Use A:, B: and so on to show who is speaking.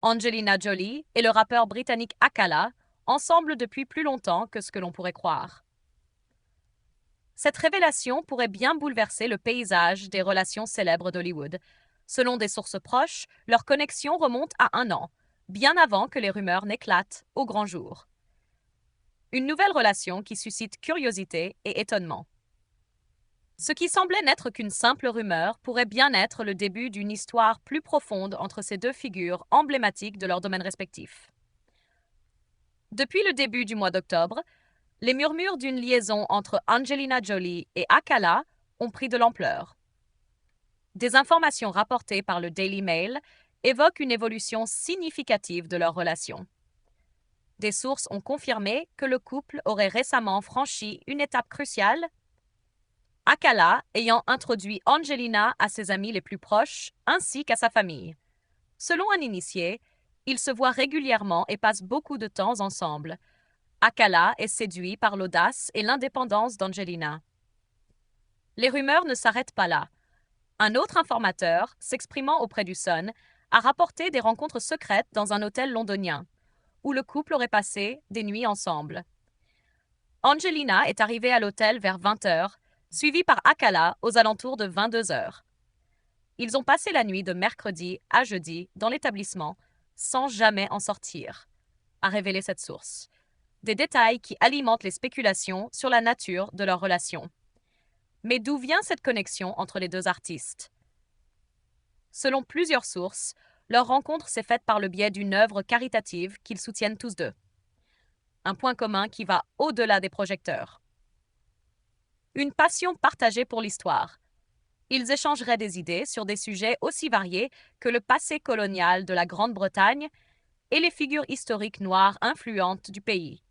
A: Angelina Jolie et le rappeur britannique Akala, ensemble depuis plus longtemps que ce que l'on pourrait croire. Cette révélation pourrait bien bouleverser le paysage des relations célèbres d'Hollywood. Selon des sources proches, leur connexion remonte à 1 an, bien avant que les rumeurs n'éclatent au grand jour. Une nouvelle relation qui suscite curiosité et étonnement. Ce qui semblait n'être qu'une simple rumeur pourrait bien être le début d'une histoire plus profonde entre ces deux figures emblématiques de leur domaine respectif. Depuis le début du mois d'octobre, les murmures d'une liaison entre Angelina Jolie et Akala ont pris de l'ampleur. Des informations rapportées par le Daily Mail évoquent une évolution significative de leur relation. Des sources ont confirmé que le couple aurait récemment franchi une étape cruciale, Akala ayant introduit Angelina à ses amis les plus proches ainsi qu'à sa famille. Selon un initié, ils se voient régulièrement et passent beaucoup de temps ensemble. Akala est séduit par l'audace et l'indépendance d'Angelina. Les rumeurs ne s'arrêtent pas là. Un autre informateur, s'exprimant auprès du Sun, a rapporté des rencontres secrètes dans un hôtel londonien, où le couple aurait passé des nuits ensemble. Angelina est arrivée à l'hôtel vers 20 h, suivie par Akala aux alentours de 22 h. Ils ont passé la nuit de mercredi à jeudi dans l'établissement, sans jamais en sortir, a révélé cette source. Des détails qui alimentent les spéculations sur la nature de leur relation. Mais d'où vient cette connexion entre les deux artistes? Selon plusieurs sources, leur rencontre s'est faite par le biais d'une œuvre caritative qu'ils soutiennent tous deux. Un point commun qui va au-delà des projecteurs. Une passion partagée pour l'histoire. Ils échangeraient des idées sur des sujets aussi variés que le passé colonial de la Grande-Bretagne et les figures historiques noires influentes du pays.